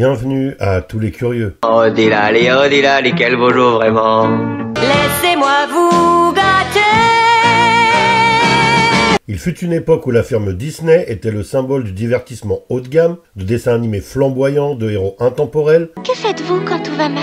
Bienvenue à tous les curieux. Oh Dilali, quel beau jour vraiment. Laissez-moi vous gâter. Il fut une époque où la firme Disney était le symbole du divertissement haut de gamme, de dessins animés flamboyants, de héros intemporels. Que faites-vous quand tout va mal?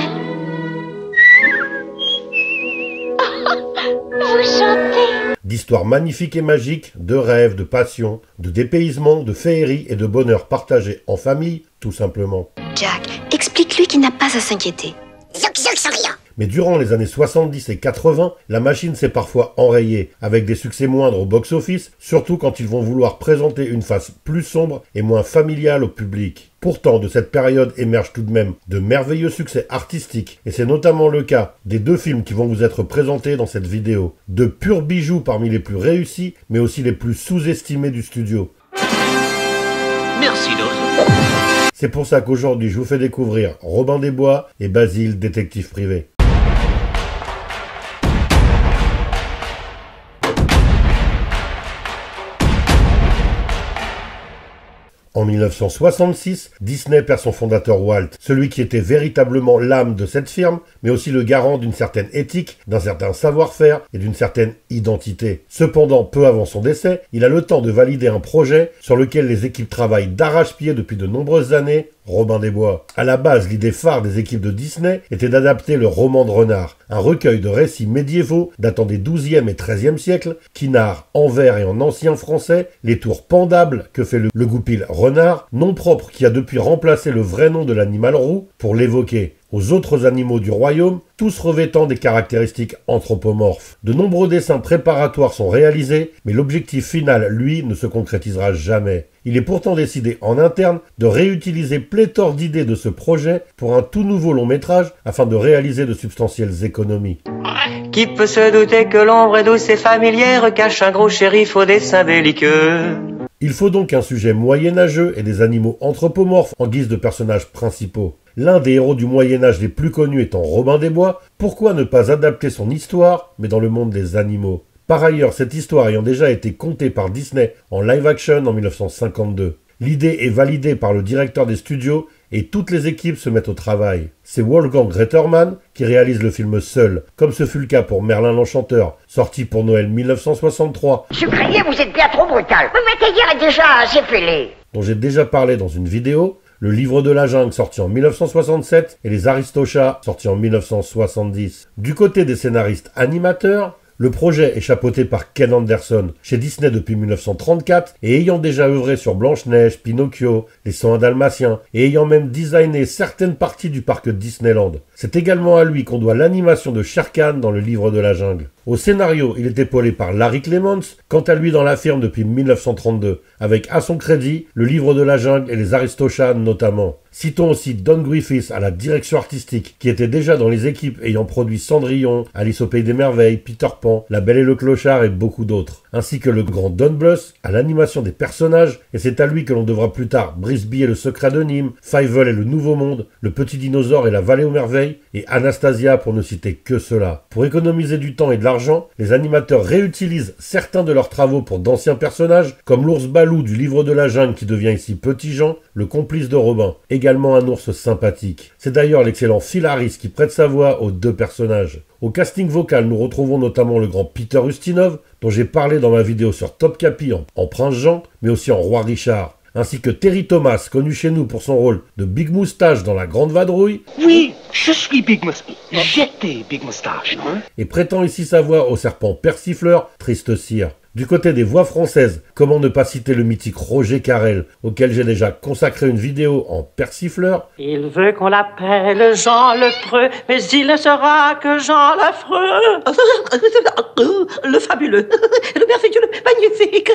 Vous chantez. D'histoires magnifiques et magiques, de rêves, de passion, de dépaysement, de féerie et de bonheur partagé en famille, tout simplement. Jack, explique-lui qu'il n'a pas à s'inquiéter. Zouk zouk sans rien. Mais durant les années 70 et 80, la machine s'est parfois enrayée, avec des succès moindres au box-office, surtout quand ils vont vouloir présenter une face plus sombre et moins familiale au public. Pourtant, de cette période émergent tout de même de merveilleux succès artistiques, et c'est notamment le cas des deux films qui vont vous être présentés dans cette vidéo. De purs bijoux parmi les plus réussis, mais aussi les plus sous-estimés du studio. Merci Dose. C'est pour ça qu'aujourd'hui je vous fais découvrir Robin des Bois et Basile, détective privé. En 1966, Disney perd son fondateur Walt, celui qui était véritablement l'âme de cette firme, mais aussi le garant d'une certaine éthique, d'un certain savoir-faire et d'une certaine identité. Cependant, peu avant son décès, il a le temps de valider un projet sur lequel les équipes travaillent d'arrache-pied depuis de nombreuses années, Robin des Bois. À la base, l'idée phare des équipes de Disney était d'adapter le roman de Renard, un recueil de récits médiévaux datant des XIIe et XIIIe siècles qui narre en vers et en ancien français les tours pendables que fait le goupil Renard, nom propre qui a depuis remplacé le vrai nom de l'animal roux pour l'évoquer. Aux autres animaux du royaume, tous revêtant des caractéristiques anthropomorphes. De nombreux dessins préparatoires sont réalisés, mais l'objectif final, lui, ne se concrétisera jamais. Il est pourtant décidé en interne de réutiliser pléthore d'idées de ce projet pour un tout nouveau long métrage afin de réaliser de substantielles économies. Qui peut se douter que l'ombre est douce et familière cache un gros shérif au dessin belliqueux? Il faut donc un sujet moyenâgeux et des animaux anthropomorphes en guise de personnages principaux. L'un des héros du Moyen-Âge les plus connus étant Robin des Bois, pourquoi ne pas adapter son histoire, mais dans le monde des animaux? Par ailleurs, cette histoire ayant déjà été contée par Disney en live-action en 1952. L'idée est validée par le directeur des studios et toutes les équipes se mettent au travail. C'est Wolfgang Rettermann qui réalise le film seul, comme ce fut le cas pour Merlin l'Enchanteur, sorti pour Noël 1963. Sucrier, vous êtes bien trop brutal. Vous mettez dire déjà assez fêlé. Dont j'ai déjà parlé dans une vidéo, Le Livre de la Jungle sorti en 1967 et Les Aristochats sorti en 1970. Du côté des scénaristes animateurs, le projet est chapeauté par Ken Anderson, chez Disney depuis 1934 et ayant déjà œuvré sur Blanche-Neige, Pinocchio, Les 101 Dalmatiens et ayant même designé certaines parties du parc Disneyland. C'est également à lui qu'on doit l'animation de Shere Khan dans Le Livre de la Jungle. Au scénario, il est épaulé par Larry Clements, quant à lui dans la firme depuis 1932, avec à son crédit Le Livre de la Jungle et Les Aristochats notamment. Citons aussi Don Griffiths à la direction artistique, qui était déjà dans les équipes ayant produit Cendrillon, Alice au Pays des Merveilles, Peter Pan, La Belle et le Clochard et beaucoup d'autres, ainsi que le grand Don Bluth à l'animation des personnages, et c'est à lui que l'on devra plus tard Brisby et le Secret de Nîmes, Fievel et le Nouveau Monde, Le Petit Dinosaure et la Vallée aux Merveilles, et Anastasia pour ne citer que cela. Pour économiser du temps et de l'argent, les animateurs réutilisent certains de leurs travaux pour d'anciens personnages, comme l'ours Balou du Livre de la Jungle qui devient ici Petit Jean, le complice de Robin, également un ours sympathique. C'est d'ailleurs l'excellent Phil Harris qui prête sa voix aux deux personnages. Au casting vocal, nous retrouvons notamment le grand Peter Ustinov, dont j'ai parlé dans ma vidéo sur Top Capi en Prince Jean, mais aussi en Roi Richard, ainsi que Terry Thomas, connu chez nous pour son rôle de Big Moustache dans La Grande Vadrouille. Oui, je suis Big Moustache. J'étais Big Moustache, non? Et prêtant ici sa voix au serpent Persifleur, Triste Cire. Du côté des voix françaises, comment ne pas citer le mythique Roger Carrel, auquel j'ai déjà consacré une vidéo en Persifleur. Il veut qu'on l'appelle Jean le Preux, mais il ne sera que Jean l'affreux. Le fabuleux, le merveilleux, le magnifique.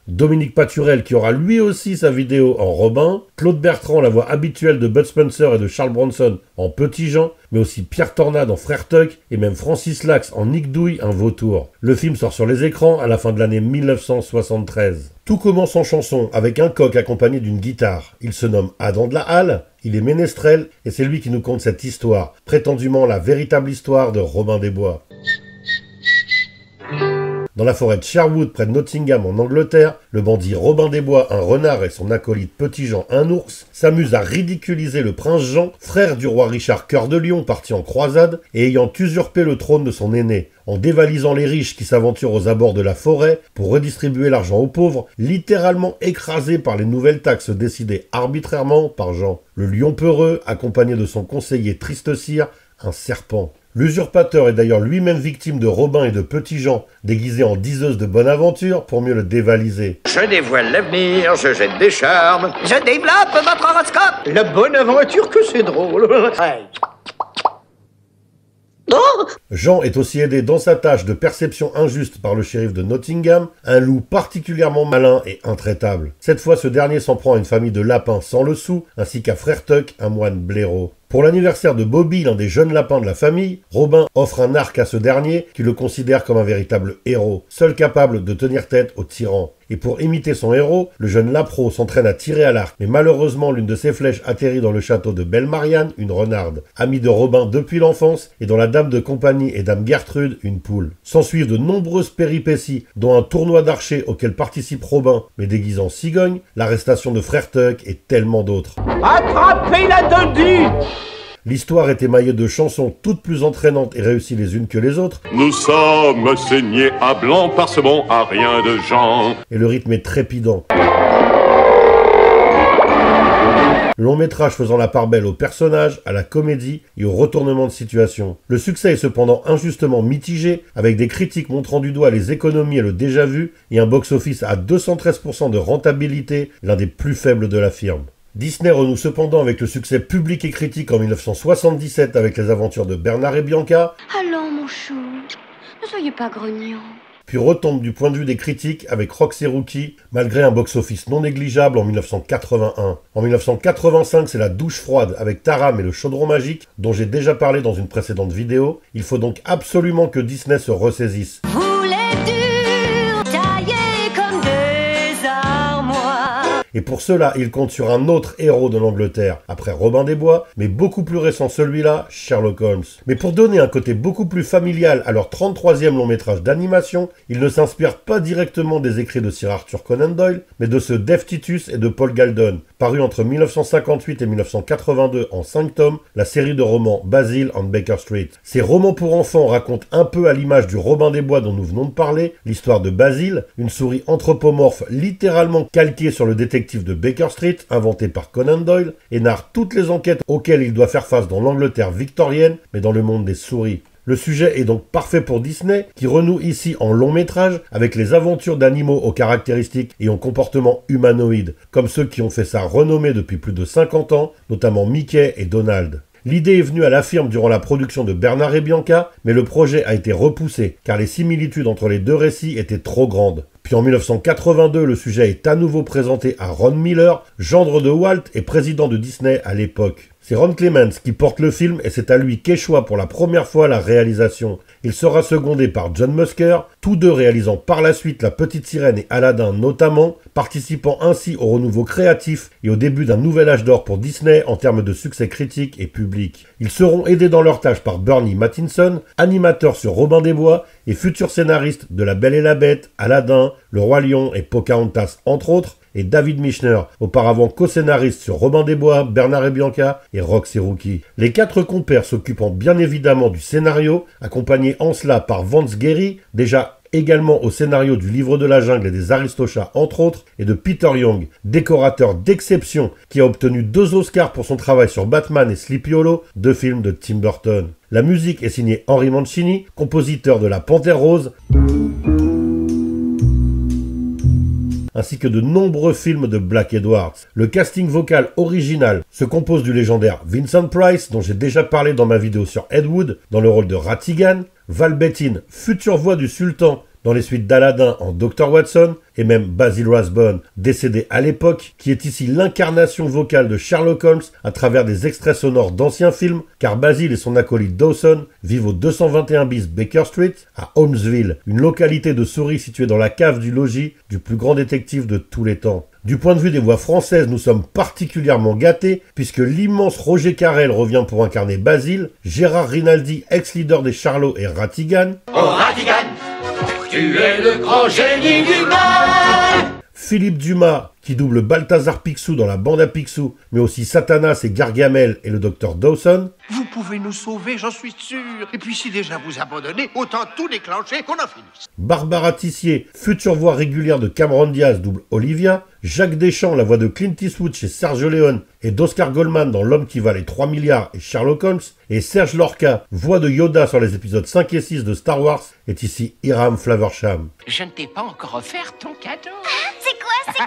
Dominique Paturel qui aura lui aussi sa vidéo en Robin, Claude Bertrand, la voix habituelle de Bud Spencer et de Charles Bronson en Petit Jean, mais aussi Pierre Tornade en Frère Tuck et même Francis Lax en Nick Douille, un vautour. Le film sort sur les écrans à la fin de l'année 1973. Tout commence en chanson avec un coq accompagné d'une guitare. Il se nomme Adam de la Halle, il est ménestrel et c'est lui qui nous conte cette histoire, prétendument la véritable histoire de Robin des Bois. Dans la forêt de Sherwood, près de Nottingham en Angleterre, le bandit Robin des Bois, un renard, et son acolyte Petit Jean, un ours, s'amusent à ridiculiser le prince Jean, frère du roi Richard Cœur de Lion parti en croisade et ayant usurpé le trône de son aîné, en dévalisant les riches qui s'aventurent aux abords de la forêt pour redistribuer l'argent aux pauvres, littéralement écrasés par les nouvelles taxes décidées arbitrairement par Jean. Le lion peureux, accompagné de son conseiller Tristecir, un serpent. L'usurpateur est d'ailleurs lui-même victime de Robin et de Petit Jean, déguisés en diseuses de bonne aventure pour mieux le dévaliser. Je dévoile l'avenir, je jette des charmes. Je développe votre horoscope. La bonne aventure que c'est drôle. Oh, Jean est aussi aidé dans sa tâche de perception injuste par le shérif de Nottingham, un loup particulièrement malin et intraitable. Cette fois, ce dernier s'en prend à une famille de lapins sans le sou, ainsi qu'à Frère Tuck, un moine blaireau. Pour l'anniversaire de Bobby, l'un des jeunes lapins de la famille, Robin offre un arc à ce dernier qui le considère comme un véritable héros, seul capable de tenir tête au tyran. Et pour imiter son héros, le jeune Lapro s'entraîne à tirer à l'arc, mais malheureusement l'une de ses flèches atterrit dans le château de Belle Marianne, une renarde, amie de Robin depuis l'enfance, et dont la dame de compagnie est dame Gertrude, une poule. S'ensuivent de nombreuses péripéties, dont un tournoi d'archers auquel participe Robin, mais déguisé en cigogne, l'arrestation de Frère Tuck et tellement d'autres. Attrapez la dodue! L'histoire est émaillée de chansons toutes plus entraînantes et réussies les unes que les autres. Nous sommes saignés à blanc par ce bon à rien de gens. Et le rythme est trépidant. Le long métrage faisant la part belle aux personnages, à la comédie et au retournement de situation. Le succès est cependant injustement mitigé, avec des critiques montrant du doigt les économies et le déjà-vu, et un box-office à 213% de rentabilité, l'un des plus faibles de la firme. Disney renoue cependant avec le succès public et critique en 1977 avec les aventures de Bernard et Bianca. Allons, mon chou, ne soyez pas grognon. Puis retombe du point de vue des critiques avec Rox et Rookie, malgré un box-office non négligeable en 1981. En 1985, c'est la douche froide avec Taram et le chaudron magique, dont j'ai déjà parlé dans une précédente vidéo. Il faut donc absolument que Disney se ressaisisse. Vous les durs, taillés comme des armoires. Et pour cela, il compte sur un autre héros de l'Angleterre, après Robin des Bois, mais beaucoup plus récent celui-là, Sherlock Holmes. Mais pour donner un côté beaucoup plus familial à leur 33e long métrage d'animation, ils ne s'inspirent pas directement des écrits de Sir Arthur Conan Doyle, mais de ceux d'F. Titus et de Paul Galdon, paru entre 1958 et 1982 en 5 tomes, la série de romans Basil and Baker Street. Ces romans pour enfants racontent un peu à l'image du Robin des Bois dont nous venons de parler, l'histoire de Basil, une souris anthropomorphe littéralement calquée sur le détective de Baker Street, inventé par Conan Doyle, et narre toutes les enquêtes auxquelles il doit faire face dans l'Angleterre victorienne, mais dans le monde des souris. Le sujet est donc parfait pour Disney, qui renoue ici en long métrage avec les aventures d'animaux aux caractéristiques et aux comportements humanoïdes, comme ceux qui ont fait sa renommée depuis plus de 50 ans, notamment Mickey et Donald. L'idée est venue à la firme durant la production de Bernard et Bianca, mais le projet a été repoussé, car les similitudes entre les deux récits étaient trop grandes. Puis en 1982, le sujet est à nouveau présenté à Ron Miller, gendre de Walt et président de Disney à l'époque. C'est Ron Clements qui porte le film et c'est à lui qu'échoit pour la première fois la réalisation. Il sera secondé par John Musker, tous deux réalisant par la suite La Petite Sirène et Aladdin notamment, participant ainsi au renouveau créatif et au début d'un nouvel âge d'or pour Disney en termes de succès critique et public. Ils seront aidés dans leur tâche par Bernie Mattinson, animateur sur Robin des Bois et futur scénariste de La Belle et la Bête, Aladdin, Le Roi Lion et Pocahontas entre autres, et David Michner, auparavant co-scénariste sur Robin des Bois, Bernard et Bianca et Rox et Rookie. Les quatre compères s'occupant bien évidemment du scénario, accompagnés en cela par Vance Gehry, déjà également au scénario du Livre de la Jungle et des Aristochats entre autres, et de Peter Young, décorateur d'exception qui a obtenu 2 Oscars pour son travail sur Batman et Sleepy Hollow, 2 films de Tim Burton. La musique est signée Henry Mancini, compositeur de La Panthère Rose, ainsi que de nombreux films de Black Edwards. Le casting vocal original se compose du légendaire Vincent Price, dont j'ai déjà parlé dans ma vidéo sur Ed Wood, dans le rôle de Ratigan, Val Bettin, future voix du Sultan dans les suites d'Aladdin en Dr. Watson, et même Basil Rathbone, décédé à l'époque, qui est ici l'incarnation vocale de Sherlock Holmes à travers des extraits sonores d'anciens films, car Basil et son acolyte Dawson vivent au 221 bis Baker Street, à Holmesville, une localité de souris située dans la cave du logis du plus grand détective de tous les temps. Du point de vue des voix françaises, nous sommes particulièrement gâtés, puisque l'immense Roger Carrel revient pour incarner Basil, Gérard Rinaldi, ex-leader des Charlots et Ratigan, Oh, Ratigan! Tu es le grand génie du mal. Philippe Dumas, qui double Balthazar Picsou dans la bande à Picsou, mais aussi Satanas et Gargamel et le docteur Dawson. Vous pouvez nous sauver, j'en suis sûr. Et puis si déjà vous abandonnez, autant tout déclencher qu'on en finisse. Barbara Tissier, future voix régulière de Cameron Diaz, double Olivia. Jacques Deschamps, la voix de Clint Eastwood chez Sergio Leone et d'Oscar Goldman dans L'homme qui valait 3 milliards et Sherlock Holmes. Et Serge Lorca, voix de Yoda sur les épisodes 5 et 6 de Star Wars, est ici Hiram Flaversham. Je ne t'ai pas encore offert ton cadeau. C'est quoi?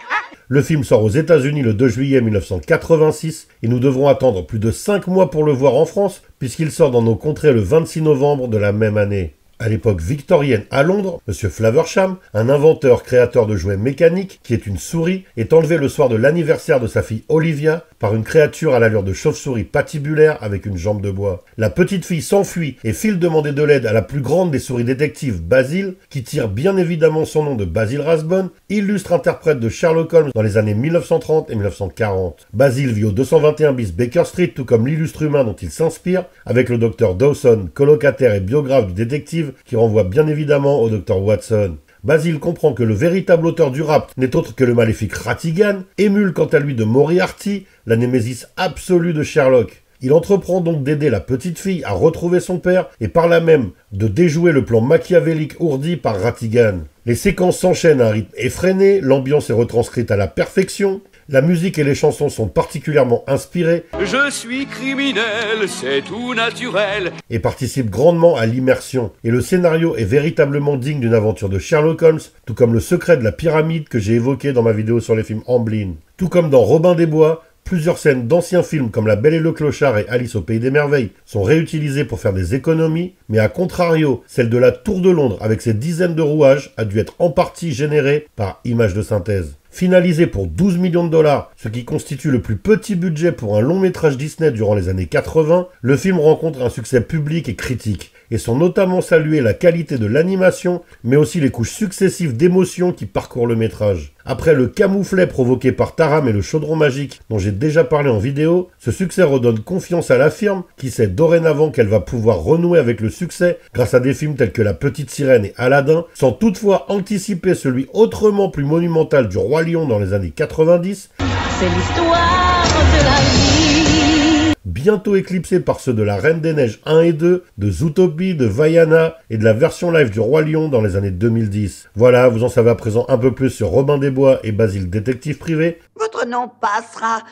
Le film sort aux États-Unis le 2 juillet 1986 et nous devrons attendre plus de 5 mois pour le voir en France puisqu'il sort dans nos contrées le 26 novembre de la même année. À l'époque victorienne à Londres, M. Flaversham, un inventeur créateur de jouets mécaniques qui est une souris, est enlevé le soir de l'anniversaire de sa fille Olivia par une créature à l'allure de chauve-souris patibulaire avec une jambe de bois. La petite fille s'enfuit et file demander de l'aide à la plus grande des souris détectives, Basil, qui tire bien évidemment son nom de Basil Rathbone, illustre interprète de Sherlock Holmes dans les années 1930 et 1940. Basil vit au 221 bis Baker Street, tout comme l'illustre humain dont il s'inspire, avec le docteur Dawson, colocataire et biographe du détective, qui renvoie bien évidemment au docteur Watson. Basil comprend que le véritable auteur du rapt n'est autre que le maléfique Ratigan, émule quant à lui de Moriarty, la némésis absolue de Sherlock. Il entreprend donc d'aider la petite fille à retrouver son père et par là même de déjouer le plan machiavélique ourdi par Ratigan. Les séquences s'enchaînent à un rythme effréné, l'ambiance est retranscrite à la perfection, la musique et les chansons sont particulièrement inspirées. Je suis criminel, c'est tout naturel. Et participent grandement à l'immersion. Et le scénario est véritablement digne d'une aventure de Sherlock Holmes, tout comme le secret de la pyramide que j'ai évoqué dans ma vidéo sur les films Amblin. Tout comme dans Robin des Bois, plusieurs scènes d'anciens films comme La Belle et le Clochard et Alice au Pays des Merveilles sont réutilisées pour faire des économies, mais à contrario, celle de la Tour de Londres avec ses dizaines de rouages a dû être en partie générée par Images de synthèse. Finalisé pour 12 millions de dollars, ce qui constitue le plus petit budget pour un long métrage Disney durant les années 80, le film rencontre un succès public et critique, et sont notamment saluées la qualité de l'animation, mais aussi les couches successives d'émotions qui parcourent le métrage. Après le camouflet provoqué par Taram et le chaudron magique dont j'ai déjà parlé en vidéo, ce succès redonne confiance à la firme qui sait dorénavant qu'elle va pouvoir renouer avec le succès grâce à des films tels que La Petite Sirène et Aladdin, sans toutefois anticiper celui autrement plus monumental du Roi Lion dans les années 90. C'est l'histoire de la vie. Bientôt éclipsé par ceux de La Reine des Neiges 1 et 2, de Zootopie, de Vaiana et de la version live du Roi Lion dans les années 2010. Voilà, vous en savez à présent un peu plus sur Robin des Bois et Basil détective privé. Votre nom passera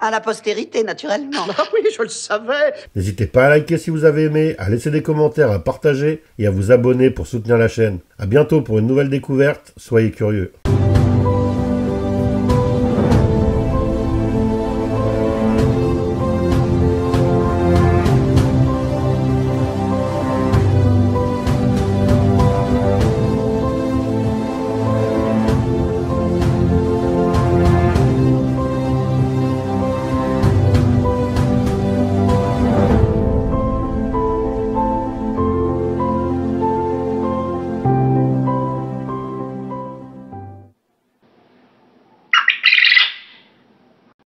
à la postérité, naturellement. Ah oui, je le savais. N'hésitez pas à liker si vous avez aimé, à laisser des commentaires, à partager et à vous abonner pour soutenir la chaîne. À bientôt pour une nouvelle découverte, soyez curieux.